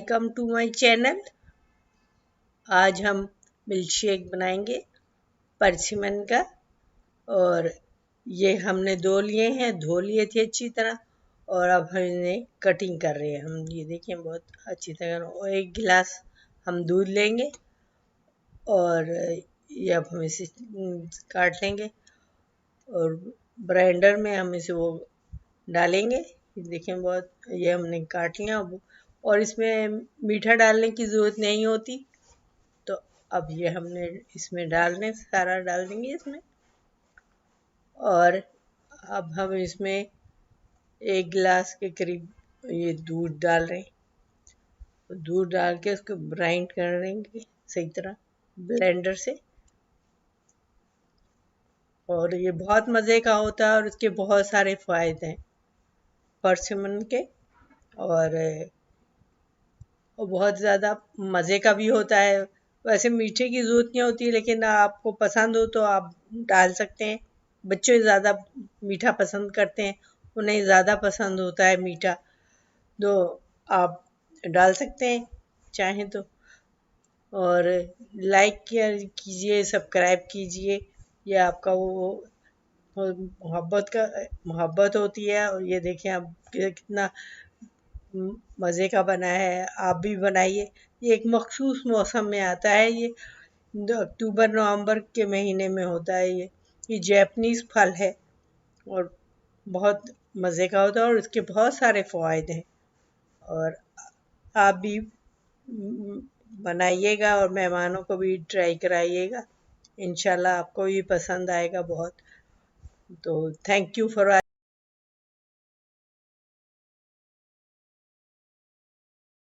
Welcome to my channel. आज हम milk shake बनाएंगे परसिमन का। और ये हमने धो लिए थे अच्छी तरह, और अब हम इन्हें कटिंग कर रहे हैं। हम ये देखिए बहुत अच्छी तरह। और 1 गिलास हम दूध लेंगे और ये अब हम इसे काट लेंगे और ब्लेंडर में हम इसे वो डालेंगे। देखिए बहुत ये हमने काट लिया। और इसमें मीठा डालने की ज़रूरत नहीं होती, तो अब ये हमने इसमें सारा डाल देंगे इसमें। और अब हम इसमें 1 गिलास के करीब ये दूध डाल रहे हैं। दूध डाल के उसको ग्राइंड कर लेंगे सही तरह ब्लेंडर से। और ये बहुत मज़े का होता है और इसके बहुत सारे फ़ायदे हैं परसिमन के। और बहुत ज़्यादा मज़े का भी होता है। वैसे मीठे की ज़रूरत नहीं होती, लेकिन आपको पसंद हो तो आप डाल सकते हैं। बच्चे ज़्यादा मीठा पसंद करते हैं, उन्हें ज़्यादा पसंद होता है मीठा, तो आप डाल सकते हैं चाहें तो। और लाइक कीजिए, सब्सक्राइब कीजिए। ये आपका वो मोहब्बत होती है। और ये देखें आप कितना मज़े का बना है। आप भी बनाइए। ये एक मखसूस मौसम में आता है। ये अक्टूबर नवंबर के महीने में होता है। ये जैपनीज़ फल है और बहुत मज़े का होता है और इसके बहुत सारे फ़वाइद हैं। और आप भी बनाइएगा और मेहमानों को भी ट्राई कराइएगा। इंशाल्लाह आपको भी पसंद आएगा बहुत। तो थैंक यू फॉर